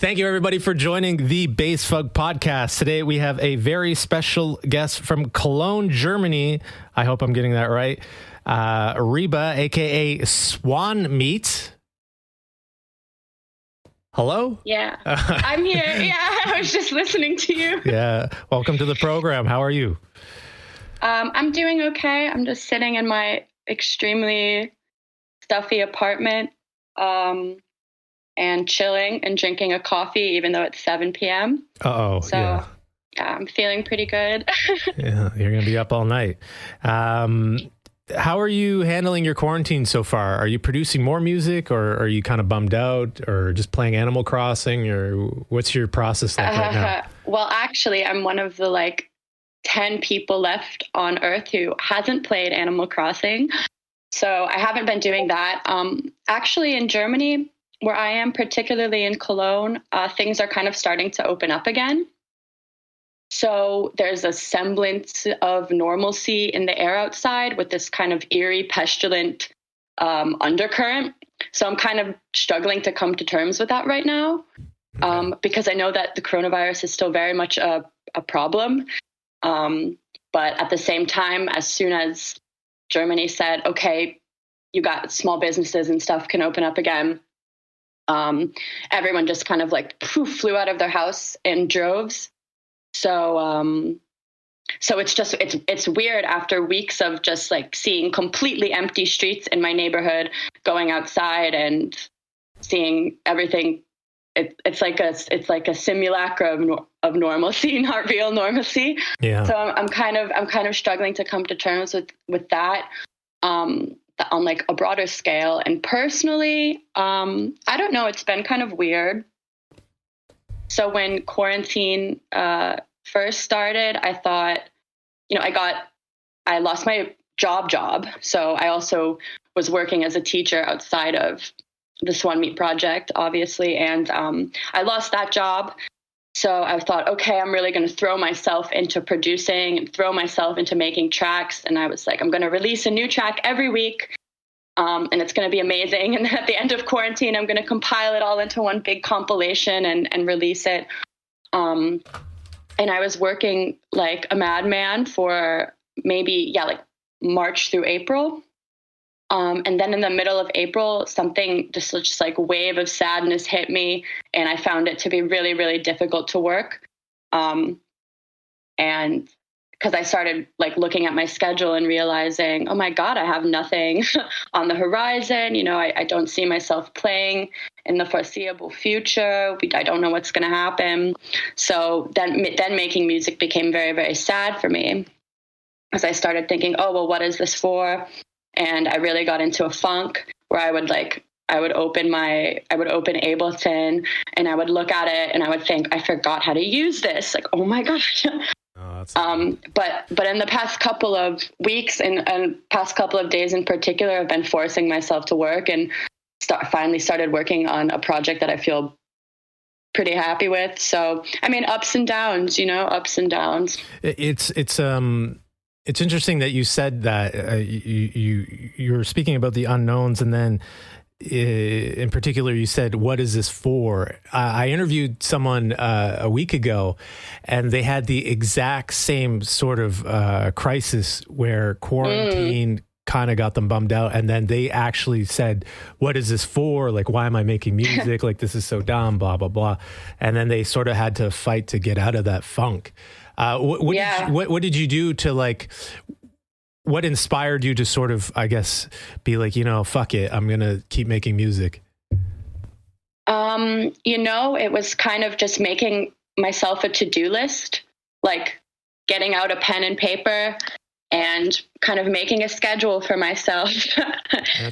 Thank you, everybody, for joining the Bassfug podcast. Today, we have a very special guest from Cologne, Germany. I hope I'm getting that right. Reba, a.k.a. Swan Meat. Hello? Yeah, I'm here. Yeah, I was just listening to you. Yeah. Welcome to the program. How are you? I'm doing okay. I'm just sitting in my extremely stuffy apartment and chilling and drinking a coffee, even though it's 7 p.m. Uh-oh. So yeah, I'm feeling pretty good. Yeah, you're going to be up all night. How are you handling your quarantine so far? Are you producing more music, or are you kind of bummed out, or just playing Animal Crossing, or what's your process like right now? Well, actually, I'm one of the 10 people left on Earth who hasn't played Animal Crossing. So I haven't been doing that. Actually, in Germany, where I am, particularly in Cologne, things are kind of starting to open up again. So there's a semblance of normalcy in the air outside with this kind of eerie, pestilent undercurrent. So I'm kind of struggling to come to terms with that right now, because I know that the coronavirus is still very much a problem. But at the same time, as soon as Germany said, okay, you got small businesses and stuff can open up again, everyone just kind of flew out of their house in droves. So it's weird after weeks of just seeing completely empty streets in my neighborhood, going outside and seeing everything. It's like a simulacra of normalcy, not real normalcy. Yeah. So I'm kind of struggling to come to terms with that on a broader scale. And personally, I don't know. It's been kind of weird. So when quarantine first started, I thought, I lost my job. So I also was working as a teacher outside of the Swan Meat project, obviously. And I lost that job. So I thought, okay, I'm really going to throw myself into producing and throw myself into making tracks. And I was like, I'm going to release a new track every week. And it's going to be amazing. And then at the end of quarantine, I'm going to compile it all into one big compilation and release it. And I was working like a madman for maybe, March through April. And then in the middle of April, something just wave of sadness hit me. And I found it to be really, really difficult to work. And because I started looking at my schedule and realizing, oh my God, I have nothing on the horizon. I don't see myself playing in the foreseeable future. I don't know what's going to happen. So then making music became very, very sad for me, as I started thinking, oh, well, what is this for? And I really got into a funk where I would open Ableton and I would look at it and I would think, I forgot how to use this. Oh my gosh. But in the past couple of weeks and past couple of days in particular, I've been forcing myself to work and finally started working on a project that I feel pretty happy with. So, ups and downs, ups and downs. It's interesting that you said that you were speaking about the unknowns, and then in particular, you said, what is this for? I interviewed someone a week ago, and they had the exact same sort of crisis where quarantine kind of got them bummed out. And then they actually said, what is this for? Why am I making music? This is so dumb, blah, blah, blah. And then they sort of had to fight to get out of that funk. What did you do to what inspired you to sort of, I guess, be fuck it, I'm going to keep making music? It was kind of just making myself a to-do list, getting out a pen and paper and kind of making a schedule for myself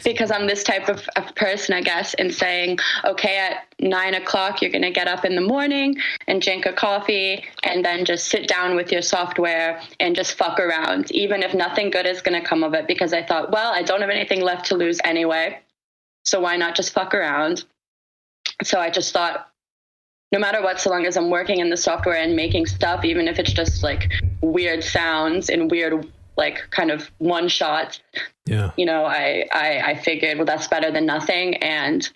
because I'm this type of person, I guess, and saying, okay, at 9 o'clock, you're going to get up in the morning and drink a coffee and then just sit down with your software and just fuck around, even if nothing good is going to come of it. Because I thought, well, I don't have anything left to lose anyway, so why not just fuck around? So I just thought, no matter what, so long as I'm working in the software and making stuff, even if it's just weird sounds and weird kind of one shot, I figured, well, that's better than nothing. And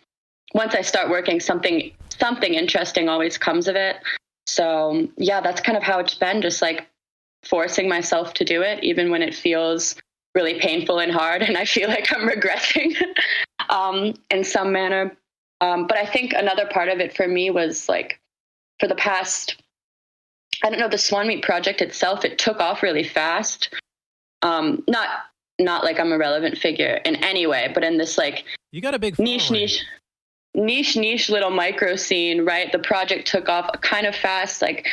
once I start working, something something interesting always comes of it. So yeah, that's kind of how it's been, just like forcing myself to do it, even when it feels really painful and hard. And I feel like I'm regressing in some manner. But I think another part of it for me was like, for the past, I don't know, the Swan Meat project itself, it took off really fast. Not like I'm a relevant figure in any way, but in this like you got a big niche little micro scene, right? The project took off kind of fast, like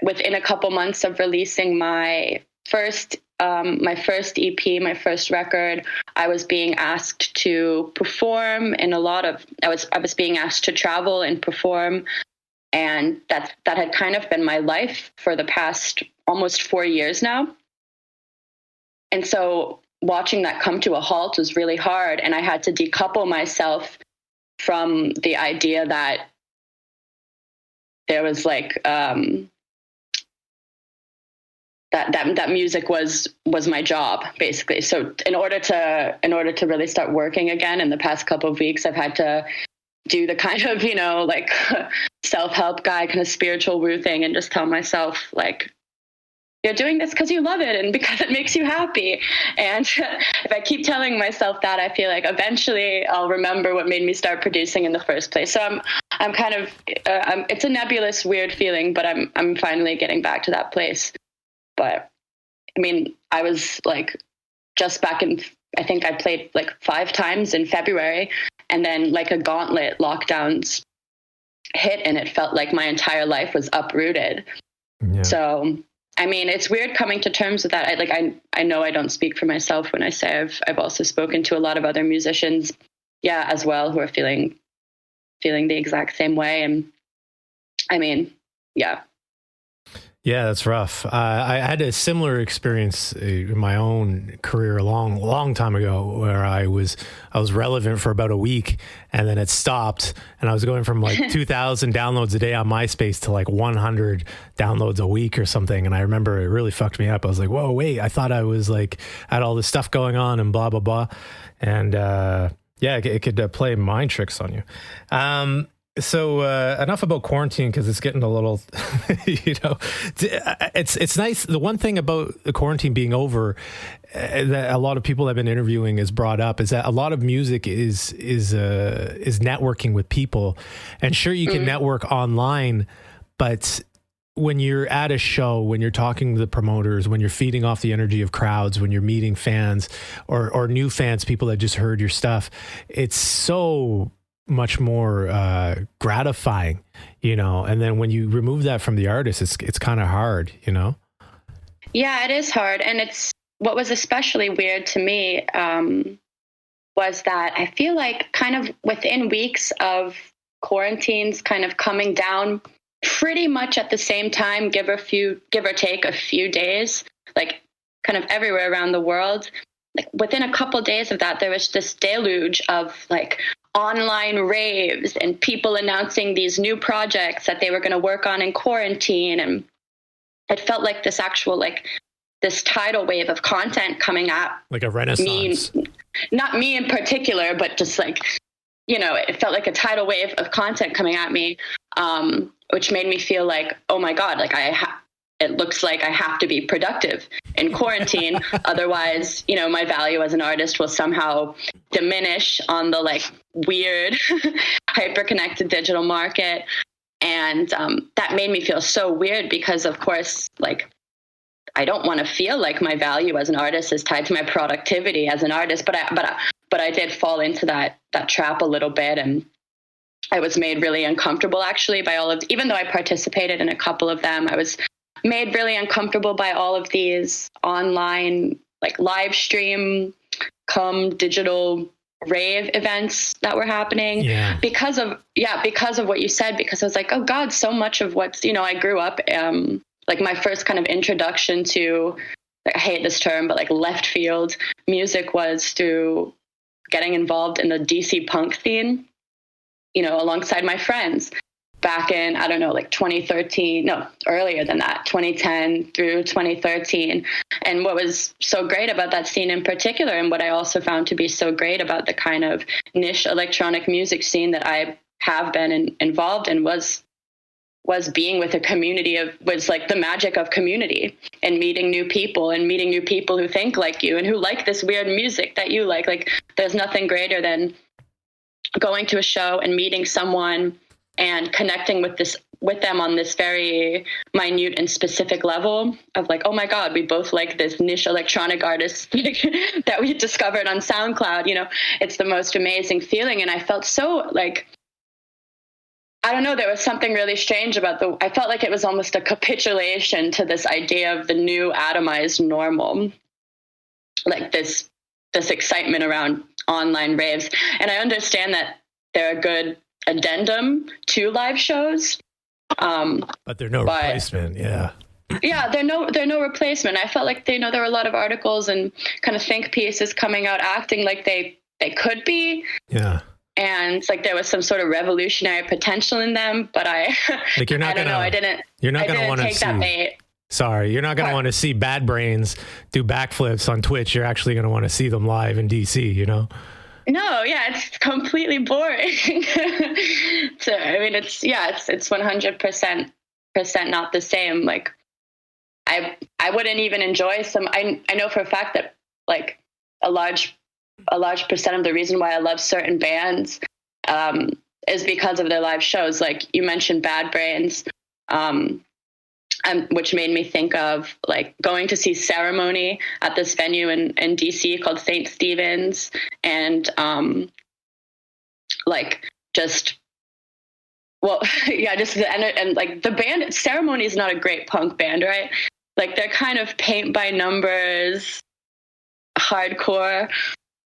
within a couple months of releasing my first EP, my first record. I was being asked to perform in a lot of, I was being asked to travel and perform. And that had kind of been my life for the past almost 4 years now. And so watching that come to a halt was really hard. And I had to decouple myself from the idea that there was like, that music was my job, basically. So in order to really start working again in the past couple of weeks, I've had to do the kind of, like self-help guy kind of spiritual woo thing and just tell myself like, you're doing this because you love it and because it makes you happy. And if I keep telling myself that, I feel like eventually I'll remember what made me start producing in the first place. So I'm kind of, it's a nebulous, weird feeling, but I'm finally getting back to that place. But I mean, I was like just back in, I think I played like 5 times in February, and then like a gauntlet lockdowns hit and it felt like my entire life was uprooted. Yeah. So, I mean, it's weird coming to terms with that. I know I don't speak for myself when I say I've also spoken to a lot of other musicians, as well, who are feeling the exact same way. And I mean, yeah. Yeah, that's rough. I had a similar experience in my own career a long time ago, where I was relevant for about a week, and then it stopped, and I was going from like 2,000 downloads a day on MySpace to like 100 downloads a week or something. And I remember it really fucked me up. I was like, whoa, wait, I thought I was like, had all this stuff going on and blah, blah, blah. And it could play mind tricks on you. So enough about quarantine, because it's getting a little, it's nice. The one thing about the quarantine being over that a lot of people I've been interviewing has brought up is that a lot of music is networking with people. And sure, you can network online, but when you're at a show, when you're talking to the promoters, when you're feeding off the energy of crowds, when you're meeting fans or new fans, people that just heard your stuff, it's so much more gratifying, and then when you remove that from the artist, it's kind of hard, Yeah, it is hard. And it's what was especially weird to me was that I feel like kind of within weeks of quarantines kind of coming down pretty much at the same time, give or take a few days, like kind of everywhere around the world, like within a couple of days of that, there was this deluge of like online raves and people announcing these new projects that they were going to work on in quarantine. And it felt like this actual, like this tidal wave of content coming at like a renaissance. Me, not me in particular, but just like, it felt like a tidal wave of content coming at me, which made me feel like, oh my God, like it looks like I have to be productive in quarantine. Otherwise, my value as an artist will somehow diminish on the like weird hyper-connected digital market. And that made me feel so weird because, of course, like I don't want to feel like my value as an artist is tied to my productivity as an artist. But I did fall into that trap a little bit, and I was made really uncomfortable actually by all of, even though I participated in a couple of them, I was made really uncomfortable by all of these online, like live stream, digital rave events that were happening because of what you said, because I was like, oh God, so much of what's, I grew up, like my first kind of introduction to, like, I hate this term, but like left field music was through getting involved in the DC punk scene, alongside my friends. Back in, I don't know, like 2013, no, earlier than that, 2010 through 2013. And what was so great about that scene in particular, and what I also found to be so great about the kind of niche electronic music scene that I have been involved in was being with a community was like the magic of community and meeting new people who think like you and who like this weird music that you like. Like there's nothing greater than going to a show and meeting someone and connecting with them on this very minute and specific level of like, oh my God, we both like this niche electronic artist that we discovered on SoundCloud. It's the most amazing feeling. And I felt so like, I don't know, there was something really strange about I felt like it was almost a capitulation to this idea of the new atomized normal, like this excitement around online raves. And I understand that they're a good addendum to live shows. But they're no replacement. Yeah. Yeah, they're no replacement. I felt like, there were a lot of articles and kind of think pieces coming out acting like they could be. Yeah. And like there was some sort of revolutionary potential in them, but like you're not I don't know. I didn't. You're not going to want to take that bait. Sorry, you're not going to want to see Bad Brains do backflips on Twitch. You're actually going to want to see them live in DC. No, yeah, it's completely boring. It's 100% not the same. Like, I wouldn't even enjoy some. I know for a fact that like a large percent of the reason why I love certain bands is because of their live shows. Like you mentioned Bad Brains, which made me think of like going to see Ceremony at this venue in DC called St. Stephen's, and just the band Ceremony is not a great punk band, right? Like they're kind of paint by numbers, hardcore.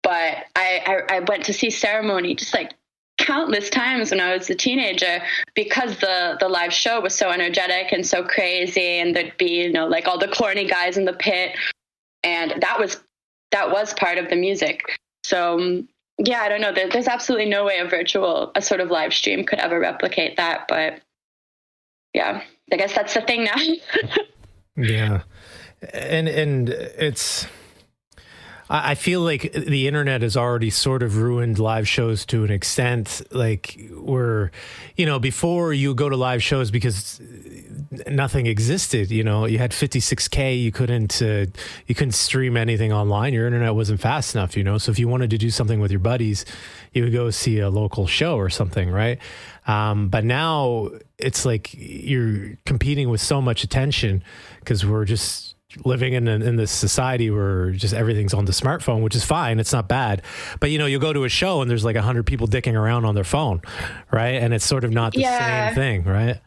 But I went to see Ceremony just like countless times when I was a teenager because the live show was so energetic and so crazy, and there'd be like all the corny guys in the pit, and that was part of the music. So yeah, I don't know. There's absolutely no way a sort of live stream could ever replicate that. But yeah, I guess that's the thing now. Yeah, and it's. I feel like the internet has already sort of ruined live shows to an extent. Like before you go to live shows because nothing existed. You had 56K. You couldn't stream anything online. Your internet wasn't fast enough. So if you wanted to do something with your buddies, you would go see a local show or something, right? But now it's like you're competing with so much attention because we're just living in this society where just everything's on the smartphone, which is fine. It's not bad. But, you go to a show and there's like 100 people dicking around on their phone, right? And it's sort of not the same thing, right?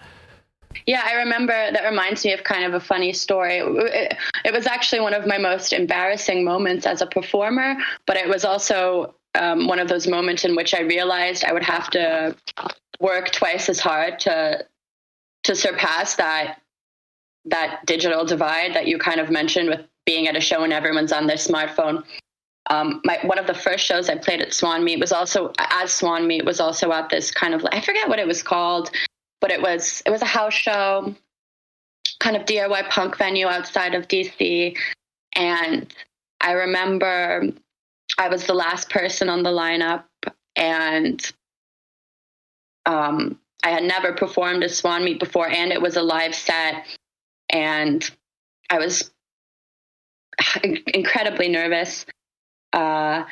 Yeah, I remember, that reminds me of kind of a funny story. It was actually one of my most embarrassing moments as a performer, but it was also one of those moments in which I realized I would have to work twice as hard to surpass that digital divide that you kind of mentioned with being at a show and everyone's on their smartphone. One of the first shows I played at Swan Meat was also at this kind of, I forget what it was called, but it was a house show, kind of DIY punk venue outside of DC. And I remember I was the last person on the lineup, and I had never performed at Swan Meat before, and it was a live set. And I was incredibly nervous. And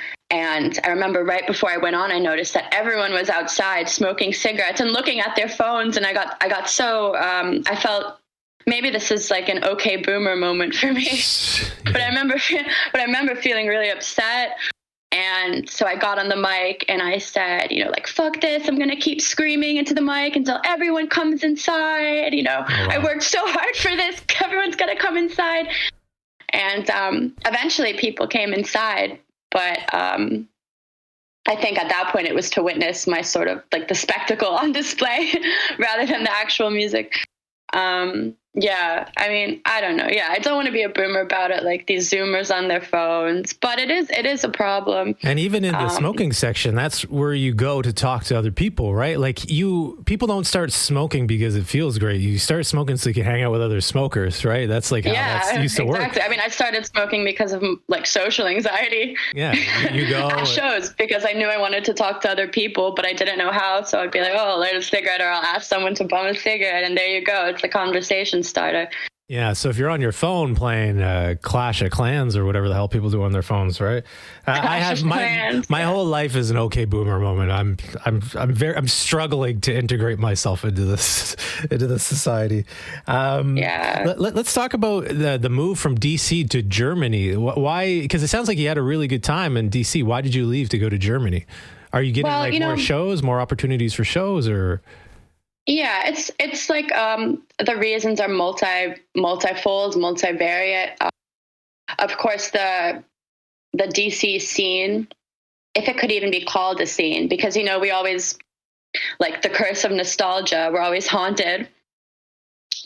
I remember right before I went on, I noticed that everyone was outside smoking cigarettes and looking at their phones. And I got so, I felt maybe this is like an okay boomer moment for me, but I remember feeling really upset. And so I got on the mic and I said, like, fuck this. I'm going to keep screaming into the mic until everyone comes inside. Oh, wow. I worked so hard for this. Everyone's going to come inside. And eventually people came inside. But I think at that point it was to witness my sort of like the spectacle on display rather than the actual music. Yeah, I mean, I don't know. Yeah, I don't want to be a boomer about it, like these Zoomers on their phones, but it is a problem. And even in the smoking section, that's where you go to talk to other people, right? Like people don't start smoking because it feels great. You start smoking so you can hang out with other smokers, right? That's like how that's used to work. I mean, I started smoking because of like social anxiety. Yeah, you go at shows because I knew I wanted to talk to other people, but I didn't know how. So I'd be like, "Oh, light a cigarette," or I'll ask someone to bum a cigarette, and there you go. It's the conversation starter. Yeah, so if you're on your phone playing Clash of Clans or whatever the hell people do on their phones, right? I have my whole life is an okay boomer moment. I'm struggling to integrate myself into this society. Let's talk about the move from DC to Germany. Why? Because it sounds like you had a really good time in DC. Why did you leave to go to Germany? Are you getting more shows, more opportunities for shows, or? Yeah, it's like the reasons are multifold, multivariate. Of course, the DC scene, if it could even be called a scene, because we always like the curse of nostalgia. We're always haunted,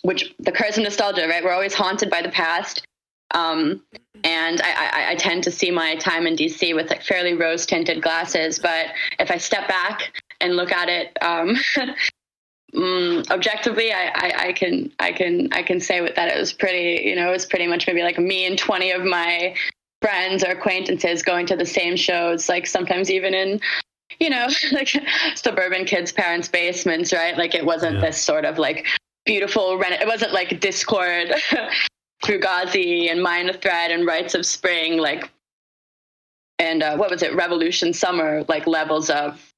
the curse of nostalgia, right? We're always haunted by the past. And I tend to see my time in DC with like fairly rose tinted glasses. But if I step back and look at it, objectively, I can say that it was pretty, it was pretty much maybe like me and 20 of my friends or acquaintances going to the same shows, like sometimes even in, like suburban kids' parents' basements, right? Like it wasn't this sort of like beautiful, it wasn't like Discord, Fugazi and Mind the Thread and Rites of Spring, like, and what was it, Revolution Summer, like levels of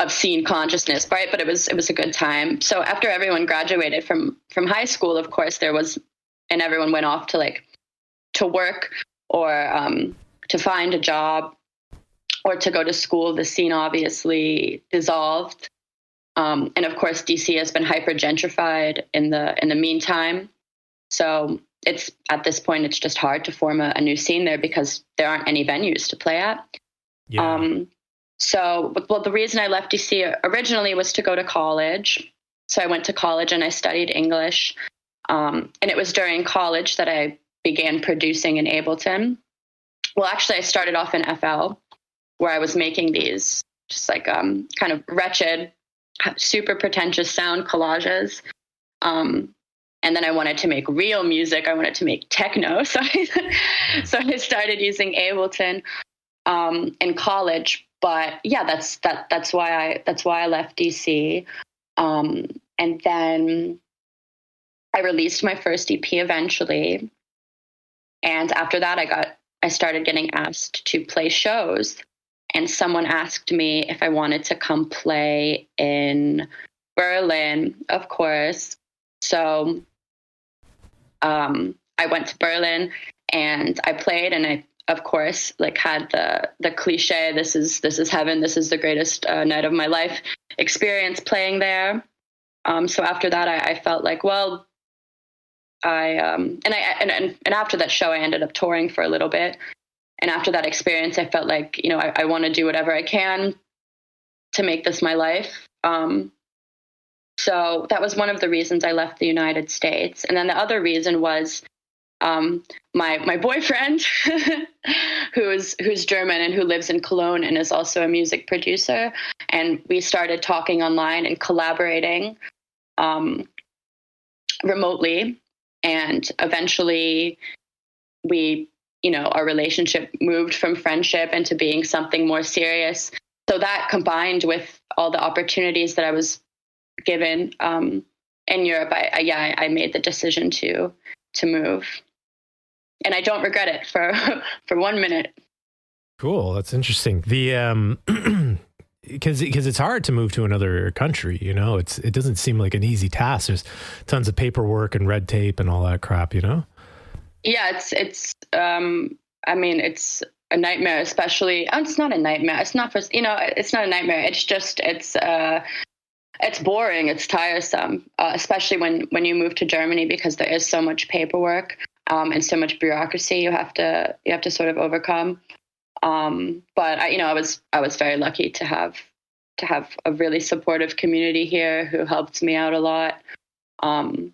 scene consciousness, right? But it was a good time. So after everyone graduated from high school, of course, and everyone went off to work or to find a job or to go to school. The scene obviously dissolved, and of course, DC has been hyper gentrified in the meantime. So it's at this point, it's just hard to form a new scene there because there aren't any venues to play at. Yeah. So, the reason I left DC originally was to go to college. So I went to college and I studied English. And it was during college that I began producing in Ableton. Well, actually, I started off in FL, where I was making these just like kind of wretched, super pretentious sound collages. And then I wanted to make real music. I wanted to make techno. So I started using Ableton in college. But yeah, that's why I left DC. And then I released my first EP eventually. And after that, I started getting asked to play shows. And someone asked me if I wanted to come play in Berlin, of course. So I went to Berlin and I played, and I, of course, like had the cliche, this is heaven, this is the greatest night of my life experience playing there. So after that, I felt like, well, and after that show, I ended up touring for a little bit. And after that experience, I felt like, I want to do whatever I can to make this my life. So that was one of the reasons I left the United States. And then the other reason was my boyfriend, who's German and who lives in Cologne and is also a music producer. And we started talking online and collaborating remotely. And eventually our relationship moved from friendship into being something more serious. So that combined with all the opportunities that I was given in Europe, I made the decision to move. And I don't regret it for 1 minute. Cool. That's interesting. The because it's hard to move to another country, it doesn't seem like an easy task. There's tons of paperwork and red tape and all that crap, Yeah, it's it's a nightmare, especially, it's not a nightmare. It's not it's not a nightmare. It's just, it's boring. It's tiresome, especially when you move to Germany, because there is so much paperwork and so much bureaucracy you have to sort of overcome. But I was very lucky to have a really supportive community here who helped me out a lot. And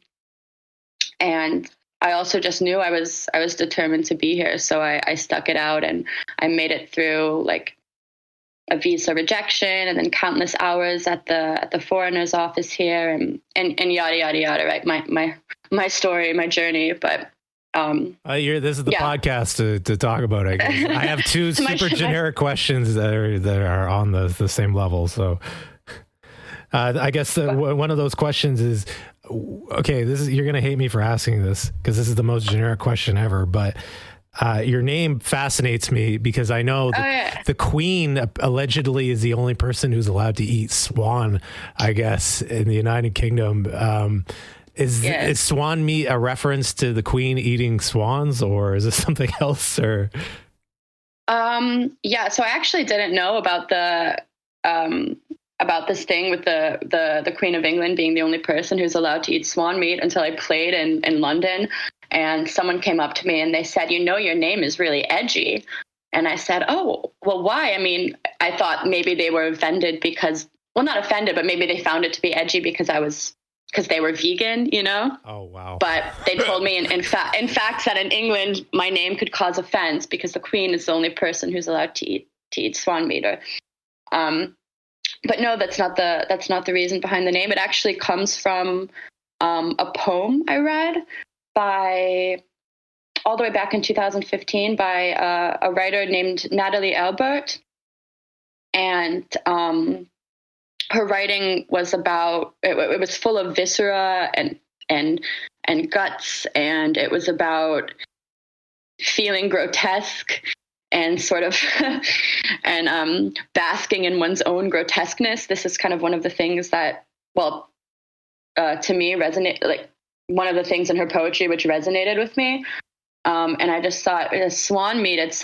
I also just knew I was determined to be here. So I stuck it out, and I made it through like a visa rejection and then countless hours at the foreigner's office here, and yada, yada, yada, right? My story, my journey. But this is the podcast to talk about, I guess. I have two super generic questions that are on the same level. So I guess one of those questions is, okay, you're going to hate me for asking this because this is the most generic question ever, but your name fascinates me because I know the Queen allegedly is the only person who's allowed to eat swan, I guess, in the United Kingdom. Is swan meat a reference to the Queen eating swans, or is it something else? Or so I actually didn't know about this thing with the Queen of England being the only person who's allowed to eat swan meat until I played in London, and someone came up to me and they said, your name is really edgy. And I said, oh, well, why? I mean, I thought maybe they were offended because, well, not offended, but maybe they found it to be edgy because they were vegan, Oh, wow. But they told me in fact that in England, my name could cause offense because the Queen is the only person who's allowed to eat swan meat. But no, that's not the reason behind the name. It actually comes from a poem I read all the way back in 2015 by a writer named Natalie Albert. And her writing was about, it was full of viscera and guts, and it was about feeling grotesque and sort of and basking in one's own grotesqueness. This is kind of one of the things that, to me resonate, like one of the things in her poetry which resonated with me. And I just thought, swan meat, it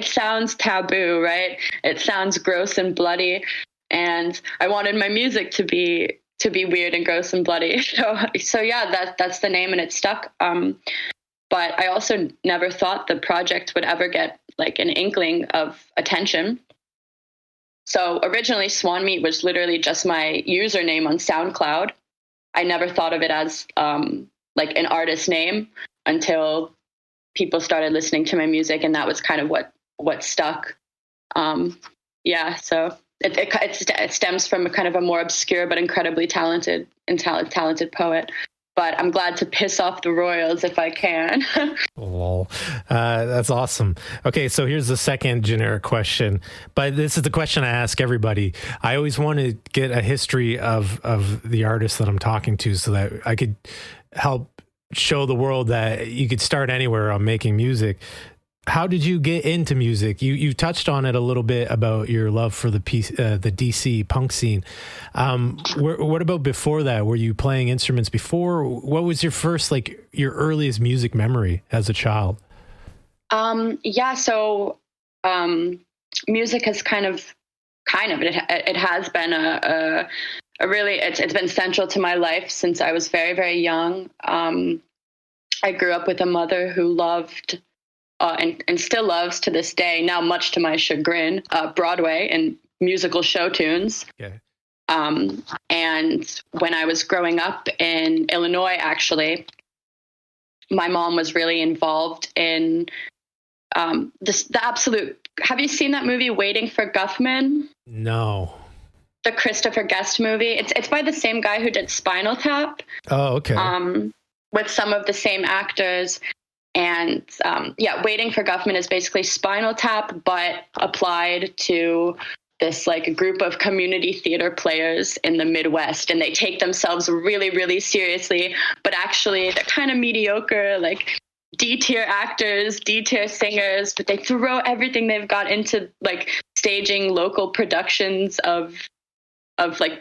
sounds taboo, right? It sounds gross and bloody. And I wanted my music to be weird and gross and bloody. So yeah, that's the name, and it stuck. But I also never thought the project would ever get like an inkling of attention. So originally Swan Meat was literally just my username on SoundCloud. I never thought of it as like an artist name until people started listening to my music, and that was kind of what stuck. So it stems from a kind of a more obscure but incredibly talented poet. But I'm glad to piss off the royals if I can. Lol. That's awesome. Okay, so here's the second generic question, but this is the question I ask everybody. I always want to get a history of the artist that I'm talking to so that I could help show the world that you could start anywhere on making music. How did you get into music? You touched on it a little bit about your love for the DC punk scene. What about before that? Were you playing instruments before? What was your first, your earliest music memory as a child? So music has it has been a really, it's been central to my life since I was very, very young. I grew up with a mother who loved and still loves to this day, now much to my chagrin, Broadway and musical show tunes. Okay. And when I was growing up in Illinois, actually, my mom was really involved in the absolute. Have you seen that movie, Waiting for Guffman? No. The Christopher Guest movie. It's by the same guy who did Spinal Tap. Oh, okay. With some of the same actors. And Waiting for Guffman is basically Spinal Tap, but applied to this group of community theater players in the Midwest. And they take themselves really, really seriously, but actually they're kind of mediocre, D-tier actors, D-tier singers, but they throw everything they've got into staging local productions of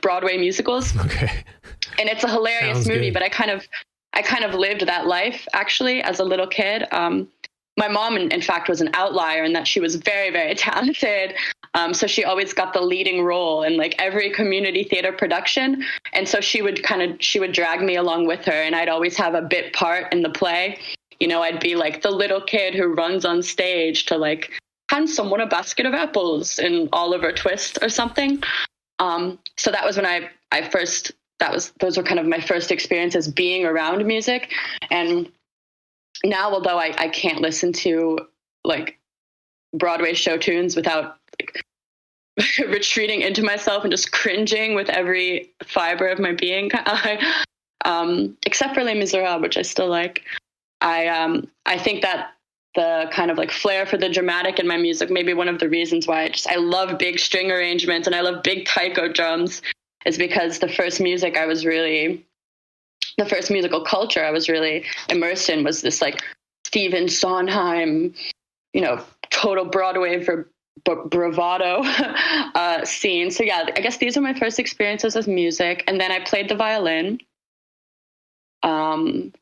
Broadway musicals. Okay. And it's a hilarious Sounds movie, good. but I kind of lived that life actually as a little kid. My mom, in fact, was an outlier in that she was very, very talented. So she always got the leading role in every community theater production. And so she would drag me along with her, and I'd always have a bit part in the play. I'd be the little kid who runs on stage to hand someone a basket of apples in Oliver Twist or something. So that was when I first those were kind of my first experiences being around music. And now, although I can't listen to like Broadway show tunes without like, retreating into myself and just cringing with every fiber of my being, except for Les Miserables, which I still like. I think that the kind of like flair for the dramatic in my music, maybe one of the reasons why I love big string arrangements and I love big taiko drums, is because the first musical culture I was really immersed in was this like Stephen Sondheim, total Broadway for bravado scene. So yeah, I guess these are my first experiences with music. And then I played the violin from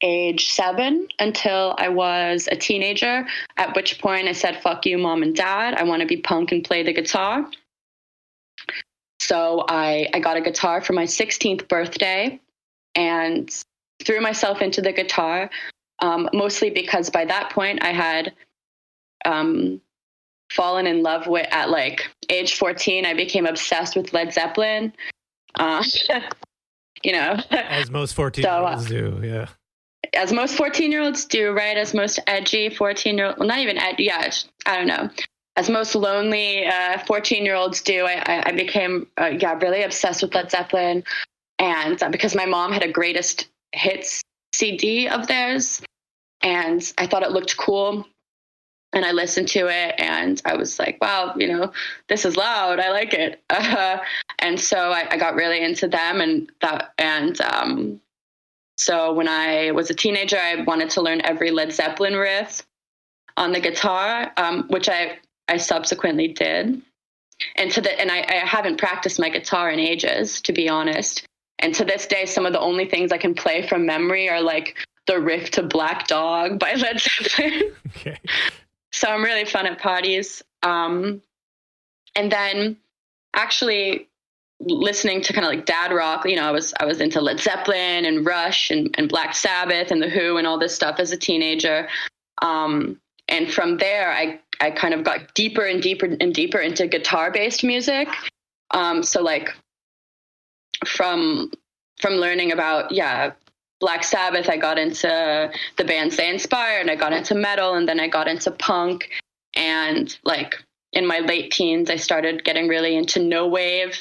age 7 until I was a teenager, at which point I said, fuck you, mom and dad. I want to be punk and play the guitar. So I got a guitar for my 16th birthday and threw myself into the guitar, mostly because by that point I had fallen in love with, at like age 14, I became obsessed with Led Zeppelin. As most 14-year-olds do, yeah. As most 14-year-olds do, right? As most edgy 14-year-olds, well, not even edgy, yeah, I don't know. As most lonely 14-year-olds do, I became really obsessed with Led Zeppelin. And because my mom had a greatest hits CD of theirs, and I thought it looked cool. And I listened to it and I was like, wow, this is loud. I like it. And so I got really into them so when I was a teenager, I wanted to learn every Led Zeppelin riff on the guitar, which I subsequently did. And I haven't practiced my guitar in ages, to be honest. And to this day, some of the only things I can play from memory are like the riff to Black Dog by Led Zeppelin. Okay. So I'm really fun at parties. And then actually listening to kind of like dad rock, I was into Led Zeppelin and Rush and Black Sabbath and The Who and all this stuff as a teenager. And from there, I kind of got deeper and deeper and deeper into guitar-based music. So like from learning about, Black Sabbath, I got into the bands they inspired, and I got into metal, and then I got into punk. And like in my late teens, I started getting really into no wave,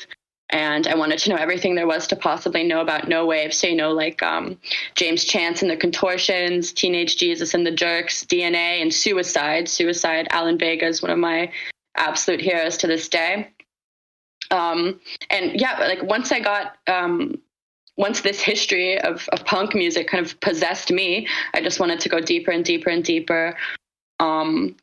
and I wanted to know everything there was to possibly know about no wave. So, like James Chance and the Contortions, Teenage Jesus and the Jerks, DNA, and Suicide. Alan Vega is one of my absolute heroes to this day. Once this history of punk music kind of possessed me, I just wanted to go deeper and deeper and deeper. And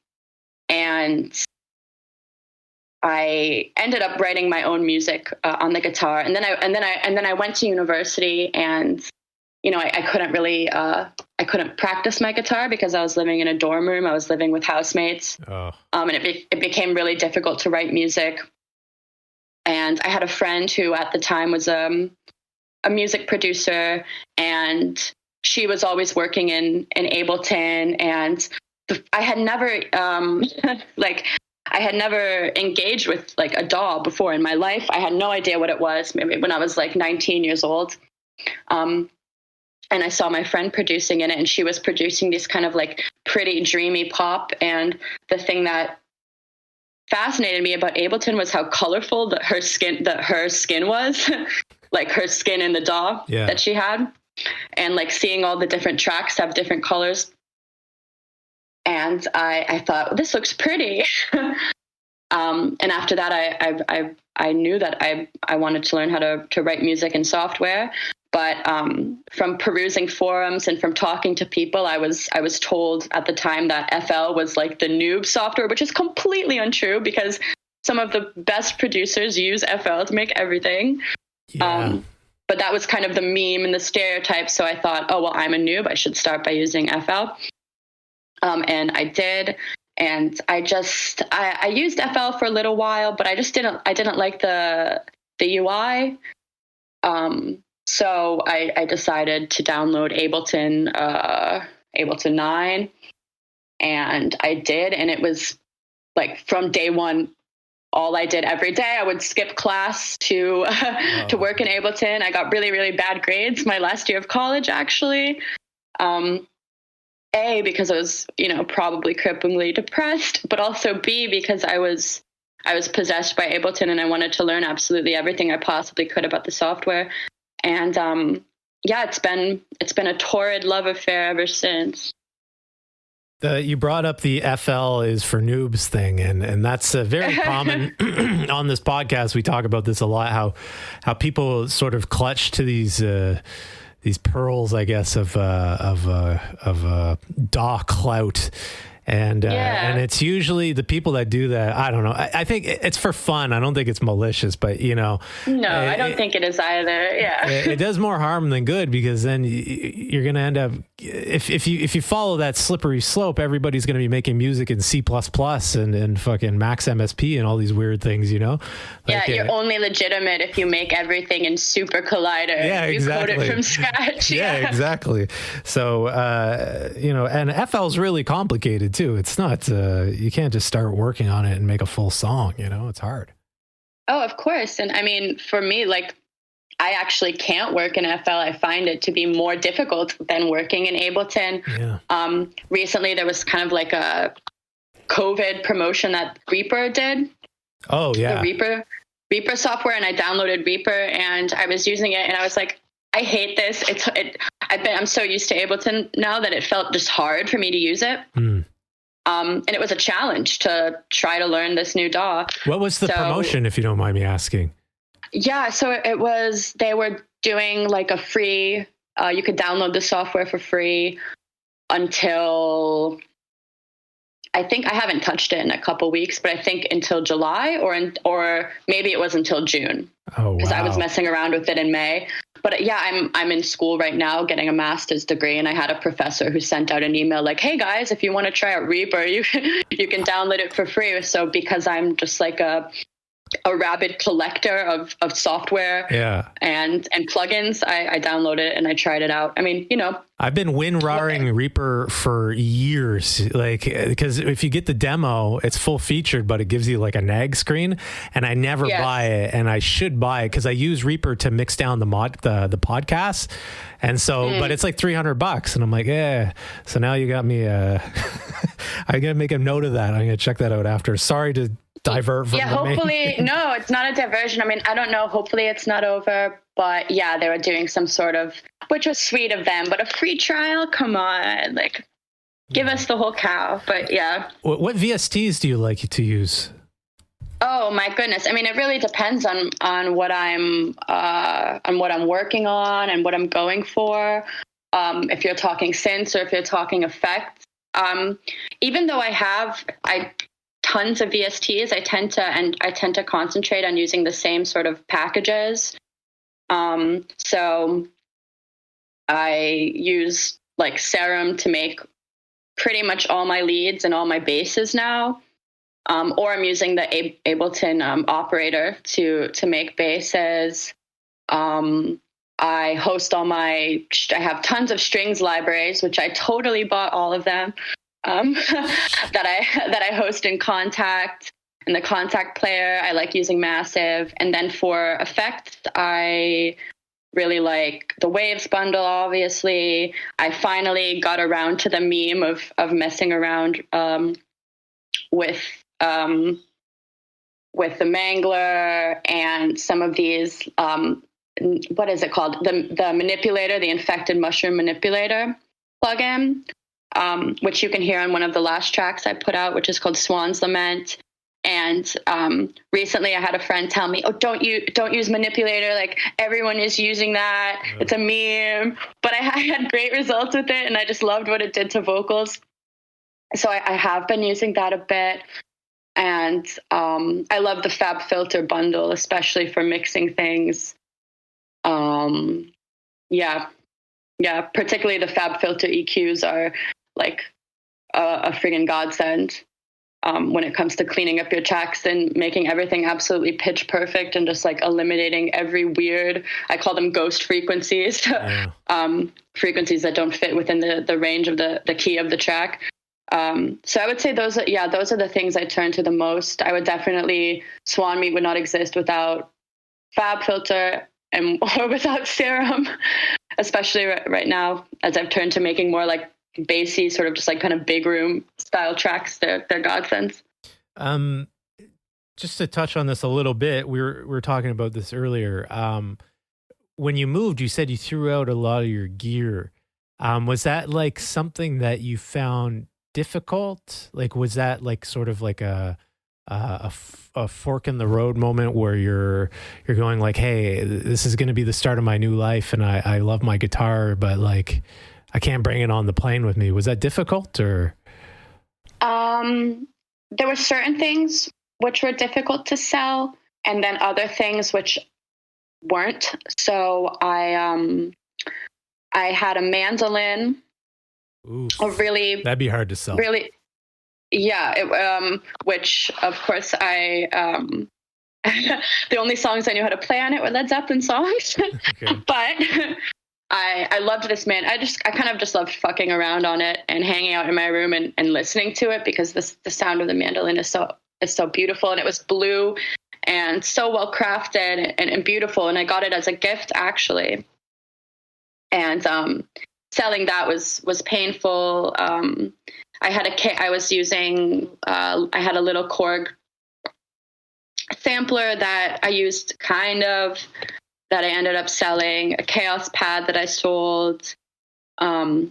I ended up writing my own music on the guitar. And then I went to university, and I couldn't really I couldn't practice my guitar because I was living in a dorm room. I was living with housemates. Oh. And it became really difficult to write music. And I had a friend who at the time was a music producer, and she was always working in Ableton, and I had never I had never engaged with like a DAW before in my life. I had no idea what it was, maybe when I was like 19 years old. And I saw my friend producing in it, and she was producing this kind of like pretty dreamy pop. And the thing that fascinated me about Ableton was how colorful her skin was. Like her skin in the DAW that she had, and like seeing all the different tracks have different colors. And I thought, well, this looks pretty. And after that, I knew that I wanted to learn how to write music in software. But from perusing forums and from talking to people, I was told at the time that FL was like the noob software, which is completely untrue because some of the best producers use FL to make everything. Yeah. But that was kind of the meme and the stereotype. So I thought, oh, well, I'm a noob. I should start by using FL. And I did. And I used FL for a little while, but I didn't like the UI. So I decided to download Ableton 9, and I did. And it was like from day one, all I did every day. I would skip class to to work in Ableton. I got really, really bad grades my last year of college, actually. A, because I was, probably cripplingly depressed, but also B, because I was possessed by Ableton and I wanted to learn absolutely everything I possibly could about the software. And it's been a torrid love affair ever since. You brought up the FL is for noobs thing, and that's very common on this podcast. We talk about this a lot, how people sort of clutch to these pearls, I guess, of DAW clout. And it's usually the people that do that. I don't know. I think it's for fun. I don't think it's malicious, but No, I don't think it is either. Yeah. It does more harm than good, because then you're going to end up, if you follow that slippery slope, everybody's going to be making music in C++ and fucking Max MSP and all these weird things, You're only legitimate if you make everything in Super Collider. Yeah, exactly. You code it from scratch. Yeah, exactly. So, and FL is really complicated too. It's not, you can't just start working on it and make a full song, it's hard. Oh, of course. And I mean, for me, I actually can't work in FL. I find it to be more difficult than working in Ableton. Yeah. Recently there was kind of like a COVID promotion that Reaper did. Oh yeah. The Reaper software. And I downloaded Reaper and I was using it and I was like, I hate this. I'm so used to Ableton now that it felt just hard for me to use it. And it was a challenge to try to learn this new DAW. What was the promotion, if you don't mind me asking? Yeah, so they were doing like a free, you could download the software for free until, I think, I haven't touched it in a couple weeks, but I think until July or maybe it was until June. Oh, wow. Because I was messing around with it in May. But yeah, I'm in school right now getting a master's degree, and I had a professor who sent out an email like, "Hey guys, if you want to try out Reaper, you can download it for free." So because I'm just like a rabid collector of software and plugins, I downloaded it and I tried it out. I mean, I've been WinRARing Reaper for years, because if you get the demo, it's full featured, but it gives you like a nag screen, and I never buy it, and I should buy it because I use Reaper to mix down the podcasts, and so but it's like $300, and I'm like, so now you got me. I gotta make a note of that. I'm gonna check that out after. Sorry to divert from hopefully no, it's not a diversion. I mean, I don't know, hopefully it's not over, but yeah, they were doing some sort of, which was sweet of them, but a free trial, come on, give us the whole cow. But yeah, what VSTs do you like to use? Oh my goodness, I mean, it really depends on what I'm working on and what I'm going for. If you're talking synths or if you're talking effects, even though I have tons of VSTs, I tend to concentrate on using the same sort of packages. So I use like Serum to make pretty much all my leads and all my basses now. Or I'm using the Ableton operator to make basses. I have tons of strings libraries, which I totally bought all of them. That I host in Contact, and the Contact player. I like using Massive. And then for effects, I really like the Waves bundle, obviously. I finally got around to the meme of messing around with the Mangler and some of these, what is it called? The manipulator, the Infected Mushroom Manipulator plugin. Which you can hear on one of the last tracks I put out, which is called Swan's Lament. And recently I had a friend tell me, "Oh, don't use manipulator. Like everyone is using that. It's a meme." But I had great results with it, and I just loved what it did to vocals. So I have been using that a bit. And I love the Fab Filter bundle, especially for mixing things. Yeah, particularly the Fab Filter EQs are like a friggin' godsend when it comes to cleaning up your tracks and making everything absolutely pitch perfect and just like eliminating every weird, I call them ghost frequencies, frequencies that don't fit within the range of the key of the track. So I would say those are the things I turn to the most. I would definitely, Swan Meat would not exist without Fab Filter and or without Serum, especially right now as I've turned to making more like bassy, sort of just like kind of big room style tracks. They're godsends. Just to touch on this a little bit, we were talking about this earlier. When you moved, you said you threw out a lot of your gear. Was that like something that you found difficult? Like, was that like sort of like a fork in the road moment where you're going like, hey, this is going to be the start of my new life, and I love my guitar, but like I can't bring it on the plane with me. Was that difficult, or? There were certain things which were difficult to sell, and then other things which weren't. So I had a mandolin. Ooh, that'd be hard to sell. Really, yeah. Which of course the only songs I knew how to play on it were Led Zeppelin songs. Okay. But I loved this man. I kind of just loved fucking around on it and hanging out in my room and listening to it, because the sound of the mandolin is so beautiful, and it was blue and so well crafted and beautiful. And I got it as a gift, actually. And selling that was painful. I had I had a little Korg sampler that I used that I ended up selling, a Chaos pad that I sold, a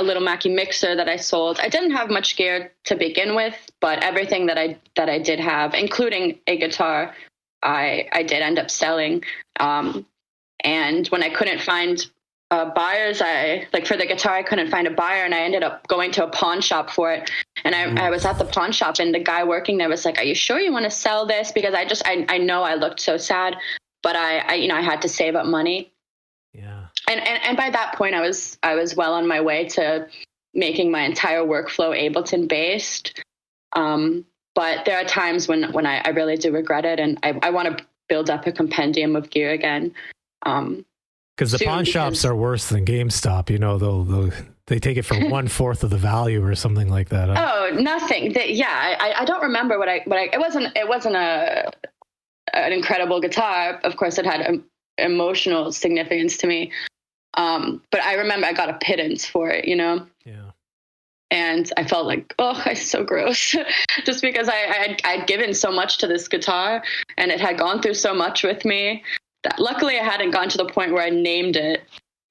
little Mackie mixer that I sold. I didn't have much gear to begin with, but everything that I did have, including a guitar, I did end up selling. And when I couldn't find buyers, for the guitar, I couldn't find a buyer, and I ended up going to a pawn shop for it. And I was at the pawn shop, and the guy working there was like, "Are you sure you want to sell this?" Because I know I looked so sad, but I had to save up money. Yeah. And by that point, I was well on my way to making my entire workflow Ableton based. But there are times when I really do regret it, and I want to build up a compendium of gear again. Because the pawn shops are worse than GameStop. They take it for 1/4 of the value or something like that. Oh, nothing. I don't remember what it wasn't an incredible guitar. Of course, it had emotional significance to me. But I remember I got a pittance for it, Yeah. And I felt like, oh, it's so gross, just because I'd given so much to this guitar, and it had gone through so much with me. That luckily I hadn't gone to the point where I named it.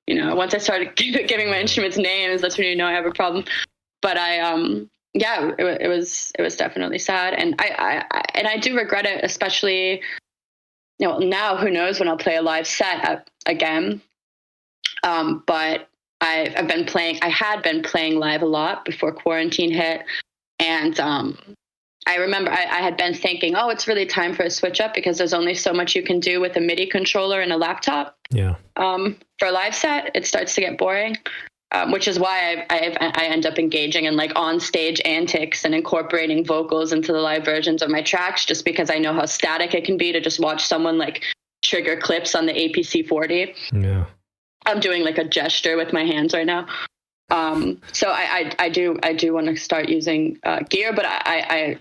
Once I started giving my instruments names, that's when you know I have a problem. But it was definitely sad, and I do regret it, especially now. Who knows when I'll play a live set again? But I had been playing live a lot before quarantine hit, and I remember I had been thinking, oh, it's really time for a switch up, because there's only so much you can do with a MIDI controller and a laptop. Yeah. For a live set, it starts to get boring, which is why I end up engaging in like on stage antics and incorporating vocals into the live versions of my tracks, just because I know how static it can be to just watch someone like trigger clips on the APC 40. Yeah. I'm doing like a gesture with my hands right now. So I do want to start using gear, but I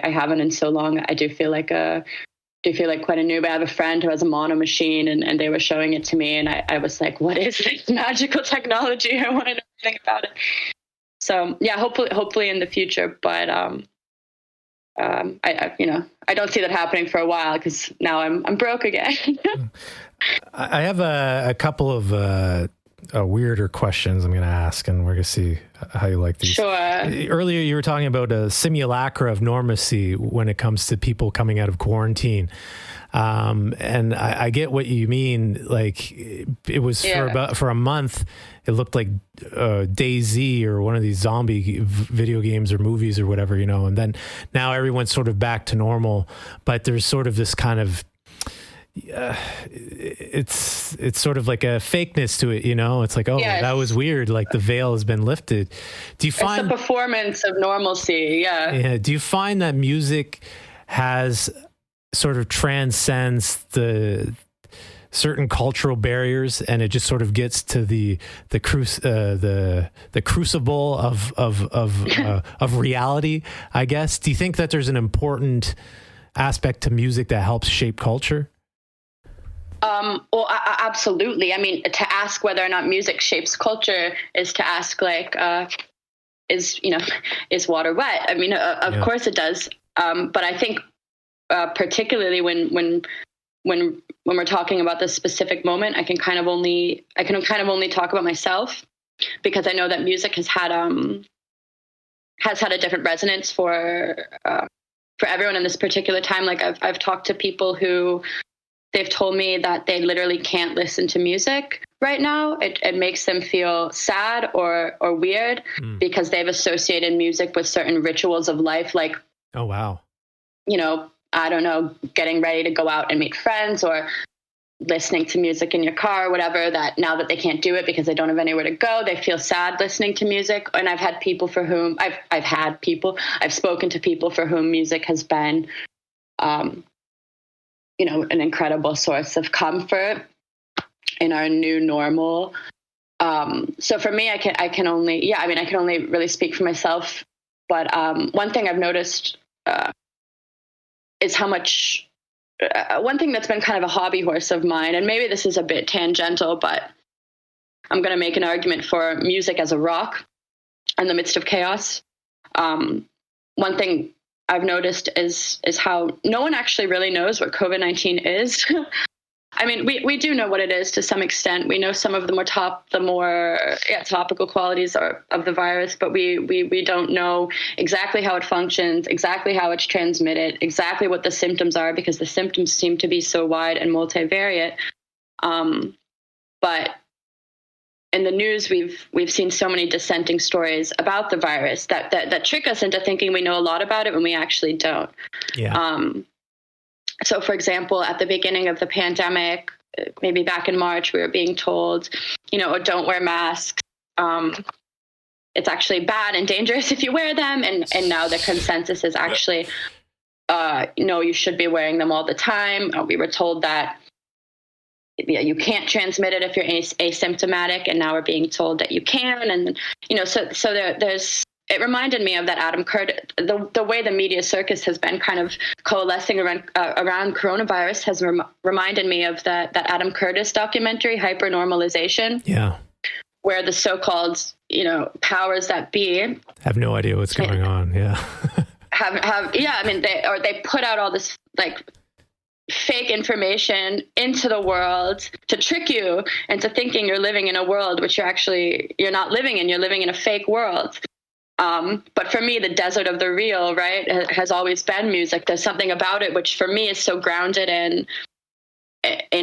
haven't in so long. I do feel like quite a noob. I have a friend who has a mono machine, and they were showing it to me, and I was like, what is this magical technology? I want to know everything about it. So yeah, hopefully in the future, but I don't see that happening for a while, because now I'm broke again. I have a couple of weirder questions I'm going to ask, and we're going to see how you like these. Sure. Earlier, you were talking about a simulacra of normalcy when it comes to people coming out of quarantine. And I get what you mean. Like, it was for a month, it looked like DayZ or one of these zombie video games or movies or whatever, and then now everyone's sort of back to normal, but there's sort of this kind of it's sort of like a fakeness to it, It's like, oh, yes, that was weird. Like the veil has been lifted. Do you find it's a performance of normalcy? Yeah. Yeah. Do you find that music has sort of transcends the certain cultural barriers, and it just sort of gets to the crucible of reality, I guess. Do you think that there's an important aspect to music that helps shape culture? Well, absolutely. I mean, to ask whether or not music shapes culture is to ask, like, is water wet? I mean, of course it does. But I think, particularly when we're talking about this specific moment, I can kind of only talk about myself, because I know that music has had a different resonance for everyone in this particular time. Like I've talked to people who they've told me that they literally can't listen to music right now. It makes them feel sad or weird because they've associated music with certain rituals of life. Like, oh, wow. I don't know, getting ready to go out and meet friends, or listening to music in your car or whatever, that now that they can't do it because they don't have anywhere to go, they feel sad listening to music. And I've had people for whom I've spoken to people for whom music has been, an incredible source of comfort in our new normal. So for me, I can only really speak for myself. But one thing I've noticed is how much, one thing that's been kind of a hobby horse of mine, and maybe this is a bit tangential, but I'm going to make an argument for music as a rock in the midst of chaos. One thing I've noticed is how no one actually really knows what COVID-19 is. I mean, we do know what it is to some extent. We know some of the more topical qualities of the virus, but we don't know exactly how it functions, exactly how it's transmitted, exactly what the symptoms are, because the symptoms seem to be so wide and multivariate. But in the news, we've seen so many dissenting stories about the virus that trick us into thinking we know a lot about it when we actually don't. Yeah. So, for example, at the beginning of the pandemic, maybe back in March, we were being told, don't wear masks. It's actually bad and dangerous if you wear them. And now the consensus is actually, no, you should be wearing them all the time. We were told that you can't transmit it if you're asymptomatic, and now we're being told that you can. And, so there's, it reminded me of that Adam Curtis, the way the media circus has been kind of coalescing around coronavirus has reminded me of that Adam Curtis documentary, HyperNormalised. Yeah. Where the so-called, powers that be have no idea what's going on. Yeah. I mean, they put out all this like fake information into the world to trick you into thinking you're living in a world which you're not living in. You're living in a fake world. But for me, the desert of the real, right, has always been music. There's something about it which for me is so grounded in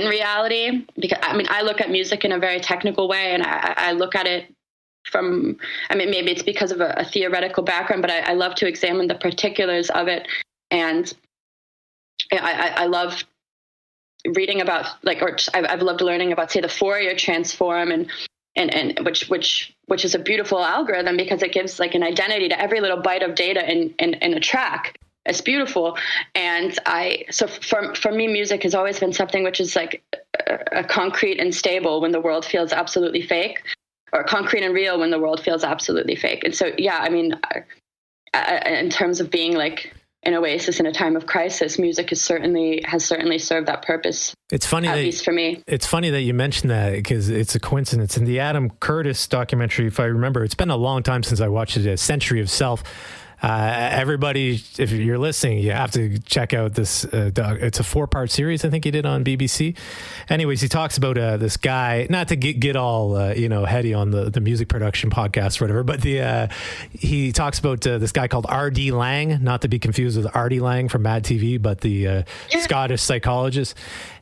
reality, because I look at music in a very technical way, and I look at it from, maybe it's because of a theoretical background, but I love to examine the particulars of it. And I love reading about, I've loved learning about, say, the Fourier transform, and which is a beautiful algorithm because it gives like an identity to every little byte of data in a track. It's beautiful. And so for me, music has always been something which is like a concrete and stable when the world feels absolutely fake, or concrete and real when the world feels absolutely fake. And so, yeah, in terms of being like an oasis in a time of crisis, music has certainly served that purpose. It's funny, at least for me. It's funny that you mentioned that, because it's a coincidence. In the Adam Curtis documentary, if I remember, it's been a long time since I watched it, A Century of Self. Everybody, if you're listening, you have to check out this. It's a 4-part series, I think he did on BBC. Anyways, he talks about this guy, not to get all heady on the music production podcast or whatever, but he talks about this guy called R.D. Laing, not to be confused with Artie Lang from Mad TV, but the Scottish psychologist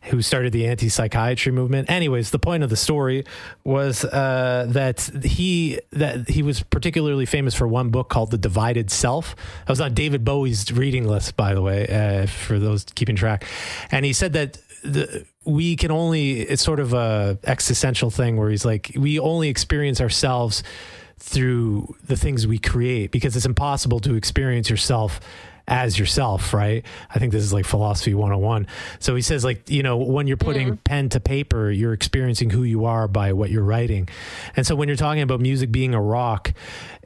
who started the anti-psychiatry movement. Anyways, the point of the story was that he was particularly famous for one book called The Divided Self. That was on David Bowie's reading list, by the way, for those keeping track. And he said that we can only, it's sort of a existential thing where he's like, we only experience ourselves through the things we create, because it's impossible to experience yourself as yourself, right? I think this is like philosophy 101. So he says, like, you know, when you're putting pen to paper, you're experiencing who you are by what you're writing. And so when you're talking about music being a rock,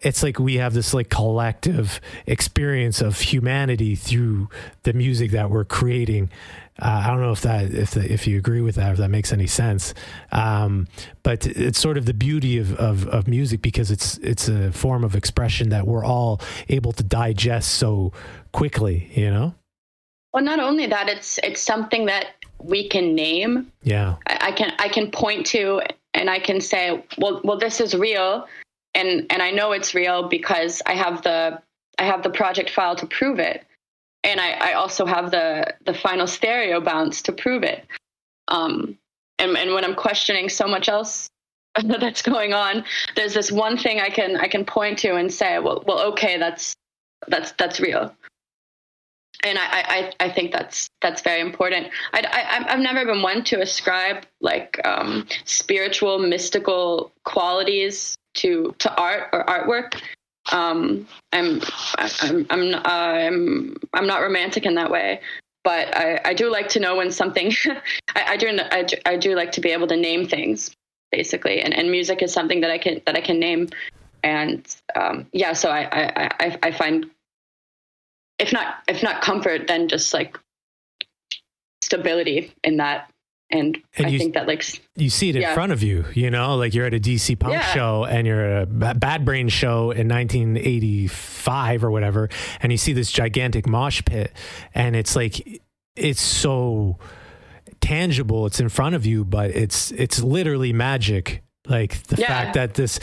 it's like we have this like collective experience of humanity through the music that we're creating. I don't know if you agree with that, if that makes any sense. But it's sort of the beauty of music, because it's a form of expression that we're all able to digest so quickly, you know? Well, not only that, it's something that we can name. Yeah. I can point to, and I can say, well, this is real. And I know it's real because I have the project file to prove it. And I also have the final stereo bounce to prove it. And when I'm questioning so much else that's going on, there's this one thing I can point to and say, well, okay, that's real. And I think that's very important. I've never been one to ascribe like spiritual, mystical qualities to art or artwork. I'm not romantic in that way, but I do like to know when something. I do like to be able to name things, basically, and music is something that I can name, and so I find if not comfort, then just like stability in that. And I think that like you see it in front of you, you know, like you're at a DC punk show and you're at a Bad Brain show in 1985 or whatever. And you see this gigantic mosh pit and it's like, it's so tangible. It's in front of you, but it's literally magic. Like the fact that this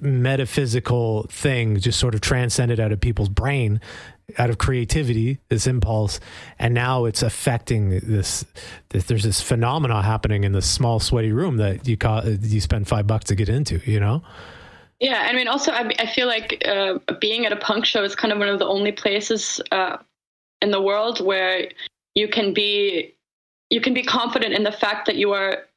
metaphysical thing just sort of transcended out of people's brain, out of creativity, this impulse, and now it's affecting this there's this phenomena happening in this small sweaty room that you spend $5 to get into, you know? Yeah. I mean, also I feel like being at a punk show is kind of one of the only places in the world where you can be confident in the fact that you are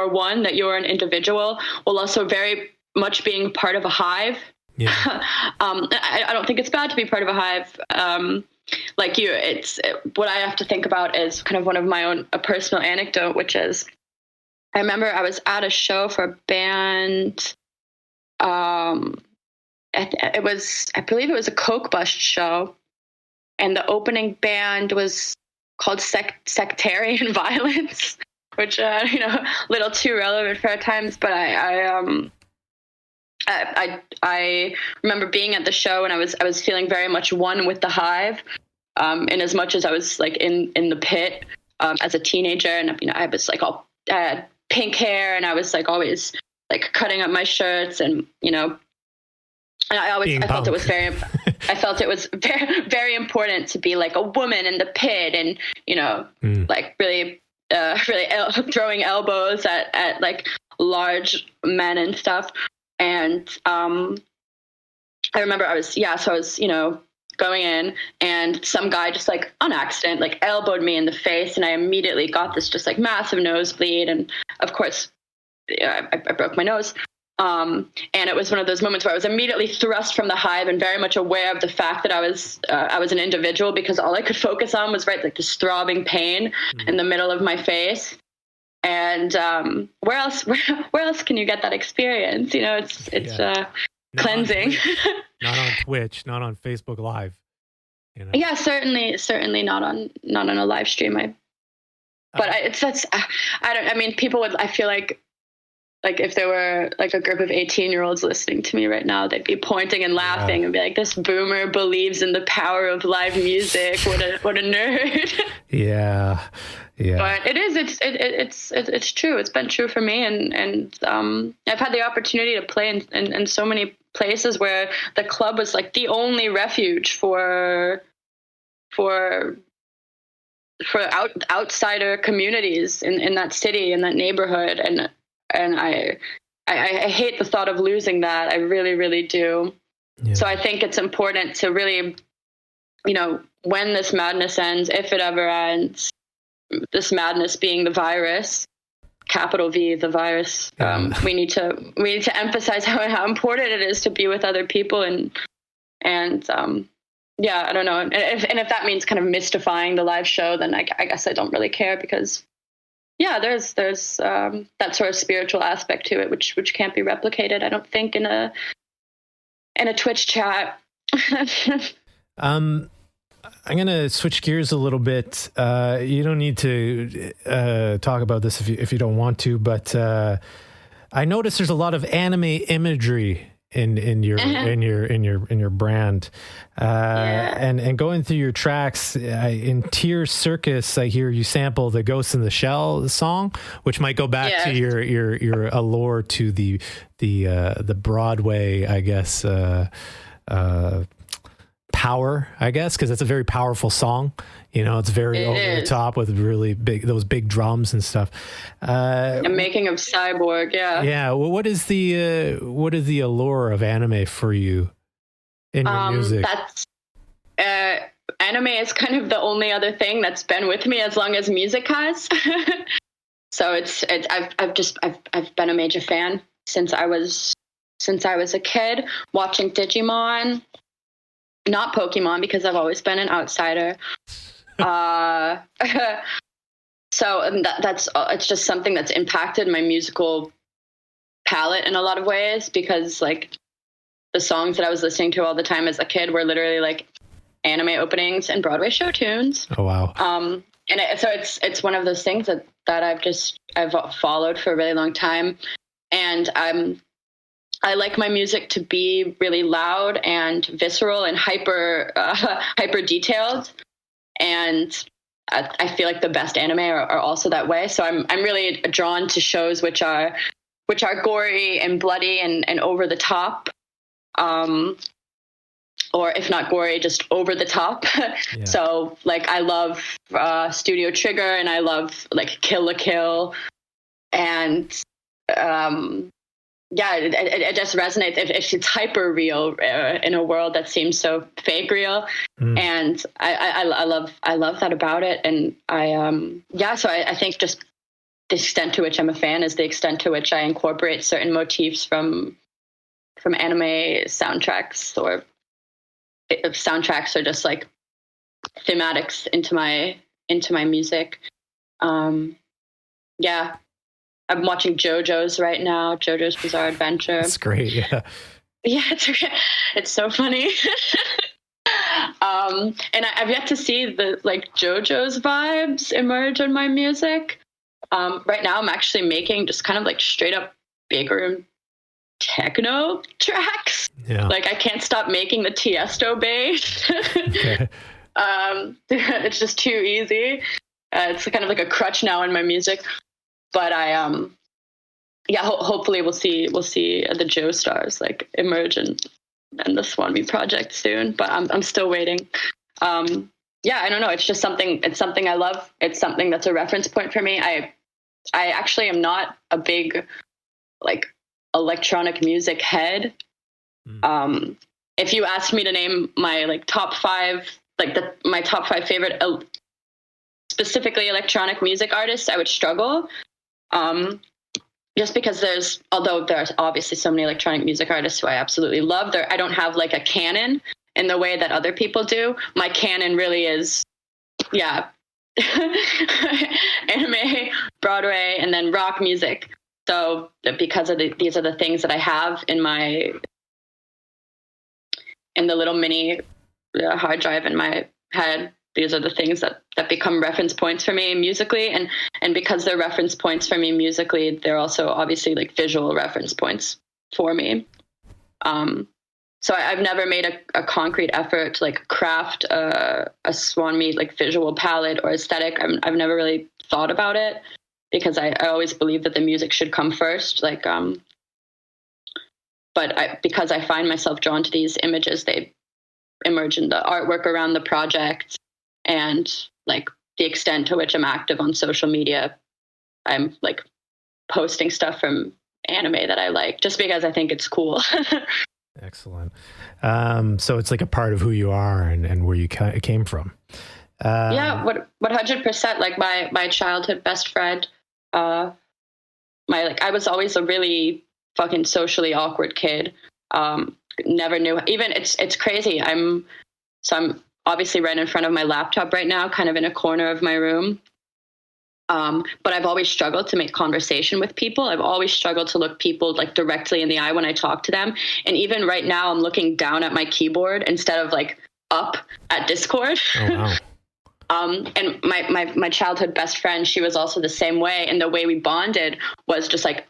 one, that you are an individual, while also very much being part of a hive. Yeah. I don't think it's bad to be part of a hive. What I have to think about is kind of one of my own a personal anecdote, which is I remember I was at a show for a band. I believe it was a Coke Bus show, and the opening band was called Sectarian Violence, which a little too relevant for our times, but I remember being at the show and I was feeling very much one with the hive, in as much as I was like in the pit as a teenager, and I was like I had pink hair and I was like always like cutting up my shirts, and I felt it was very very important to be like a woman in the pit, and like really throwing elbows at like large men and stuff. And I remember I was going in, and some guy just like on accident like elbowed me in the face, and I immediately got this just like massive nosebleed, and of course I broke my nose. And it was one of those moments where I was immediately thrust from the hive and very much aware of the fact that I was an individual, because all I could focus on was like this throbbing pain in the middle of my face. And where else can you get that experience? It's cleansing. Not on Twitch, not on Facebook Live. Yeah, certainly not on a live stream. I feel like if there were like a group of 18-year-olds listening to me right now, they'd be pointing and laughing and be like, "This boomer believes in the power of live music. What a nerd." Yeah. But it's true. It's been true for me, and I've had the opportunity to play in so many places where the club was like the only refuge for outsider communities in that city, in that neighborhood, and I hate the thought of losing that. I really, really do. Yeah. So I think it's important to really, when this madness ends, if it ever ends, this madness being the virus, capital V, the virus, we need to emphasize how important it is to be with other people and yeah, I don't know. And if that means kind of mystifying the live show, then I guess I don't really care, because yeah, there's that sort of spiritual aspect to it, which can't be replicated, I don't think, in a Twitch chat. I'm going to switch gears a little bit. You don't need to talk about this if you don't want to, but I noticed there's a lot of anime imagery in your brand. And going through your tracks, in Tear Circus, I hear you sample the Ghost in the Shell song, which might go back to your allure to the Broadway, I guess, power, I guess, because it's a very powerful song. You know, it's very over the top with really those big drums and stuff. I'm making of Cyborg, yeah. Yeah. Well, what is the allure of anime for you in your music? Anime is kind of the only other thing that's been with me as long as music has. So I've been a major fan since I was a kid, watching Digimon. Not Pokemon, because I've always been an outsider. So it's just something that's impacted my musical palette in a lot of ways, because like the songs that I was listening to all the time as a kid were literally like anime openings and Broadway show tunes. Oh wow. So it's one of those things that I've followed for a really long time, and I like my music to be really loud and visceral and hyper detailed, and I feel like the best anime are also that way. So I'm really drawn to shows which are gory and bloody and over the top, or if not gory, just over the top. Yeah. So like I love Studio Trigger, and I love like Kill la Kill, and yeah, it just resonates if it's hyper real in a world that seems so fake real. And I love that about it. And so I think just the extent to which I'm a fan is the extent to which I incorporate certain motifs from anime soundtracks, or soundtracks, or just like thematics into my music. Yeah. I'm watching JoJo's right now, JoJo's Bizarre Adventure. That's great, yeah. Yeah, it's so funny. And I've yet to see the like JoJo's vibes emerge in my music. Right now I'm actually making just kind of like straight up big room techno tracks. Yeah. Like I can't stop making the Tiesto bass. Okay. It's just too easy. It's kind of like a crutch now in my music. But hopefully we'll see the Joe stars like emerge in the Swan Meat project soon. But I'm still waiting. I don't know. It's just something. It's something I love. It's something that's a reference point for me. I actually am not a big like electronic music head. If you asked me to name my like top 5, like my top 5 favorite specifically electronic music artists, I would struggle. Just because there's obviously so many electronic music artists who I absolutely love. I don't have like a canon in the way that other people do. My canon really is, anime, Broadway, and then rock music. So because of these are the things that I have in the little mini hard drive in my head. These are the things that become reference points for me musically. And because they're reference points for me musically, they're also obviously like visual reference points for me. So I've never made a concrete effort to like craft a Swan Meat like visual palette or aesthetic. I've never really thought about it, because I always believe that the music should come first. Like, because I find myself drawn to these images, they emerge in the artwork around the project. And like the extent to which I'm active on social media, I'm like posting stuff from anime that I like just because I think it's cool. Excellent. So it's like a part of who you are and where you came from. What 100%. Like my childhood best friend. I was always a really fucking socially awkward kid. Never knew. Even it's crazy. So I'm obviously right in front of my laptop right now, kind of in a corner of my room. But I've always struggled to make conversation with people. I've always struggled to look people like directly in the eye when I talk to them. And even right now, I'm looking down at my keyboard instead of like up at Discord. Oh, wow. And my childhood best friend, she was also the same way. And the way we bonded was just like,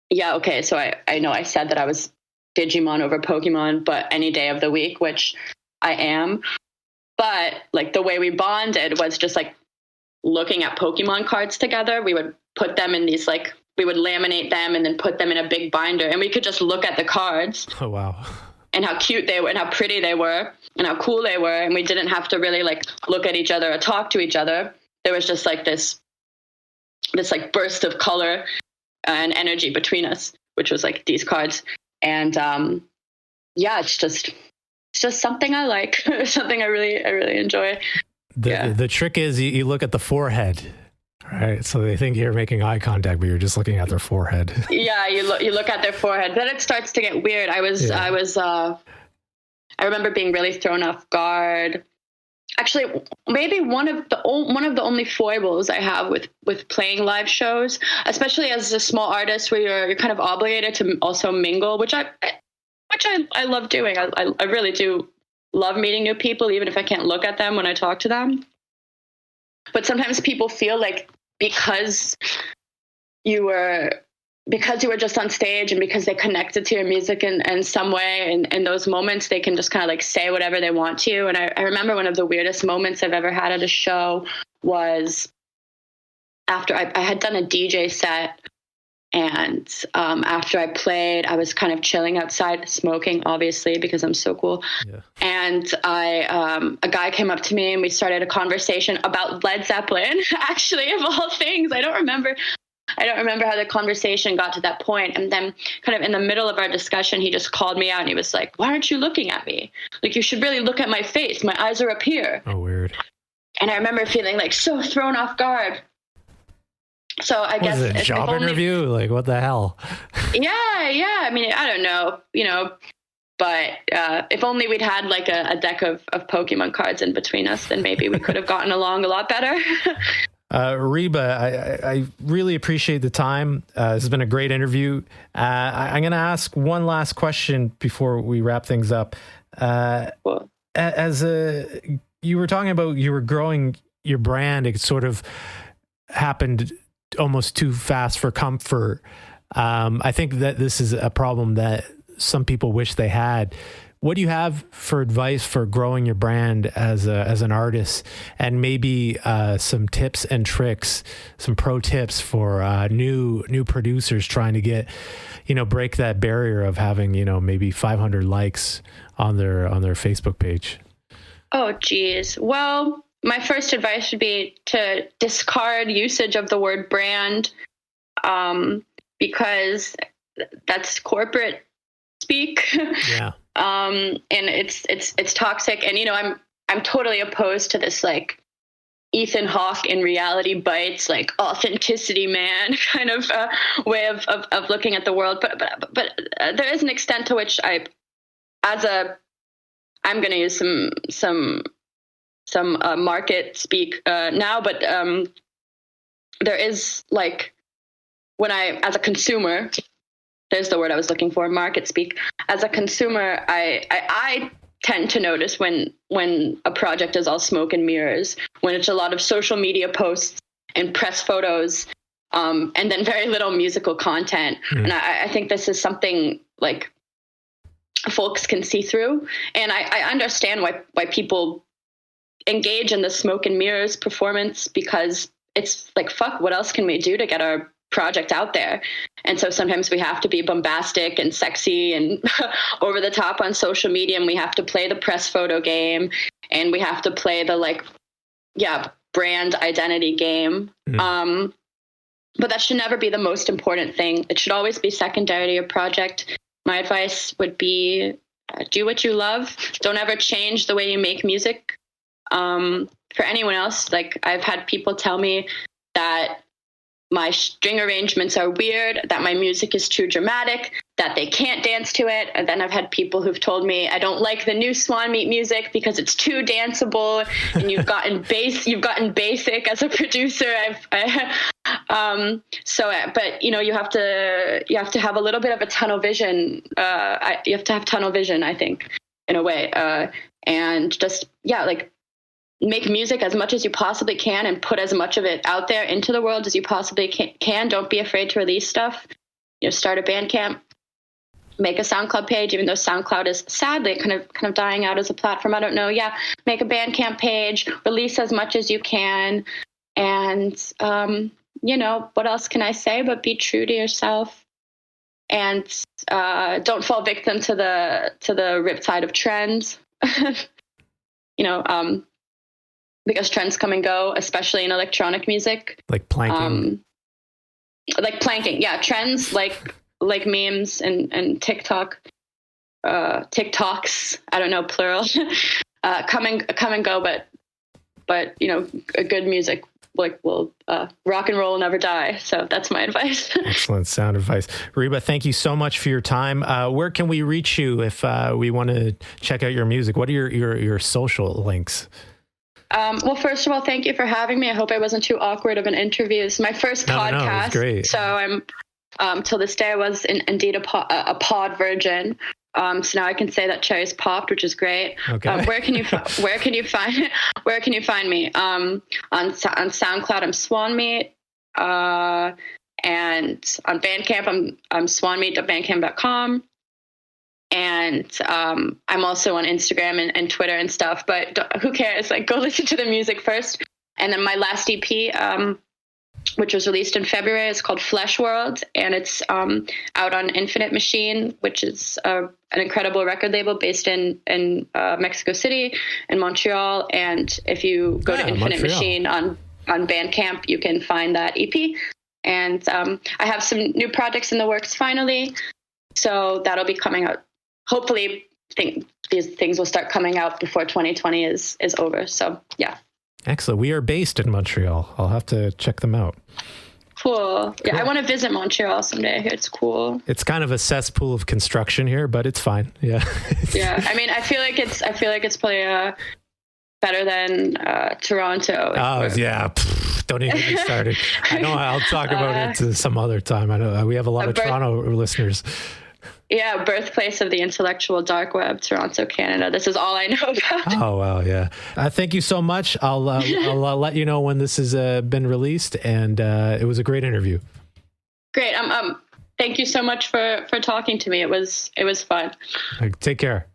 yeah, okay. So I know I said that I was Digimon over Pokemon, but any day of the week, which I am. But like the way we bonded was just like looking at Pokemon cards together. We would put them in these, like, we would laminate them and then put them in a big binder, and we could just look at the cards. Oh, wow. And how cute they were and how pretty they were and how cool they were. And we didn't have to really like look at each other or talk to each other. There was just like this like burst of color and energy between us, which was like these cards. And yeah, it's just something I like, something I really enjoy. The trick is you look at the forehead, right? So they think you're making eye contact, but you're just looking at their forehead. Yeah, you look at their forehead. Then it starts to get weird. I remember being really thrown off guard. Actually, maybe one of the only foibles I have with playing live shows, especially as a small artist, where you're kind of obligated to also mingle, which I love doing. I really do love meeting new people, even if I can't look at them when I talk to them. But sometimes people feel like because you were just on stage and because they connected to your music in some way, in those moments, they can just kind of like say whatever they want to. And I remember one of the weirdest moments I've ever had at a show was after I had done a DJ set. And after I played, I was kind of chilling outside, smoking, obviously, because I'm so cool. Yeah. And a guy came up to me and we started a conversation about Led Zeppelin, actually, of all things. I don't remember how the conversation got to that point. And then kind of in the middle of our discussion, he just called me out and he was like, "Why aren't you looking at me? Like, you should really look at my face. My eyes are up here." Oh, weird. And I remember feeling like so thrown off guard. So I guess was it a job interview? Like, what the hell? Yeah. I mean, I don't know, but if only we'd had like a deck of Pokemon cards in between us, then maybe we could have gotten along a lot better. Reba, I really appreciate the time. This has been a great interview. I'm going to ask one last question before we wrap things up. Cool. You were talking about you were growing your brand. It sort of happened almost too fast for comfort. I think that this is a problem that some people wish they had. What do you have for advice for growing your brand as an artist, and maybe some tips and tricks, some pro tips for new producers trying to get, break that barrier of having, maybe 500 likes on their Facebook page? Oh, geez. Well, my first advice would be to discard usage of the word brand, because that's corporate speak. Yeah. And it's toxic. And, I'm totally opposed to this, like, Ethan Hawke in Reality Bites, like authenticity, man, kind of way of looking at the world. But there is an extent to which I'm going to use some market speak now, but there is, like, as a consumer, there's the word I was looking for, market speak. As a consumer, I tend to notice when a project is all smoke and mirrors, when it's a lot of social media posts and press photos, and then very little musical content. And I think this is something like folks can see through. And I understand why people engage in the smoke and mirrors performance, because it's like, fuck, what else can we do to get our project out there? And so sometimes we have to be bombastic and sexy and over the top on social media, and we have to play the press photo game, and we have to play the brand identity game. But that should never be the most important thing. It should always be secondary to your project. My advice would be do what you love. Don't ever change the way you make music. For anyone else, like, I've had people tell me that my string arrangements are weird, that my music is too dramatic, that they can't dance to it. And then I've had people who've told me I don't like the new Swan Meat music because it's too danceable, and you've gotten basic as a producer. But you have to have a little bit of a tunnel vision. You have to have tunnel vision, I think, in a way, and just make music as much as you possibly can and put as much of it out there into the world as you possibly can. Don't be afraid to release stuff. Start a Bandcamp, make a SoundCloud page, even though SoundCloud is sadly kind of dying out as a platform. I don't know. Yeah. Make a Bandcamp page, release as much as you can. And, what else can I say, but be true to yourself, and don't fall victim to the riptide of trends. Because trends come and go, especially in electronic music. Like planking. Yeah. Trends like memes and TikTok, TikToks, I don't know, plural, come and go, but a good music will rock and roll will never die. So that's my advice. Excellent sound advice. Reba, thank you so much for your time. Where can we reach you if we want to check out your music? What are your social links? Well, first of all, thank you for having me. I hope I wasn't too awkward of an interview. It's my first podcast. No, it was great. So I'm, till this day, I was indeed a pod virgin. So now I can say that cherry's popped, which is great. Okay. Where can you find me? On SoundCloud, I'm Swan Meat. And on Bandcamp, I'm swanmeat.bandcamp.com. And I'm also on Instagram and Twitter and stuff, but who cares? Go listen to the music first. And then my last EP, which was released in February, is called Flesh World, and it's out on Infinite Machine, which is an incredible record label based in Mexico City and Montreal. And if you go to Infinite Machine on Bandcamp, you can find that EP. And I have some new projects in the works finally, so that'll be coming out. Hopefully, these things will start coming out before 2020 is over. So, yeah. Excellent. We are based in Montreal. I'll have to check them out. Cool. Yeah, I want to visit Montreal someday. It's cool. It's kind of a cesspool of construction here, but it's fine. Yeah. Yeah. I mean, I feel like it's probably better than Toronto. Yeah. Don't even get me started. I know I'll talk about it some other time. I know we have a lot of Toronto listeners. Yeah, birthplace of the intellectual dark web, Toronto, Canada. This is all I know about. Oh, wow, yeah. Thank you so much. I'll let you know when this has been released, and it was a great interview. Great. Thank you so much for talking to me. It was fun. Take care.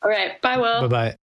All right. Bye, Will. Bye-bye.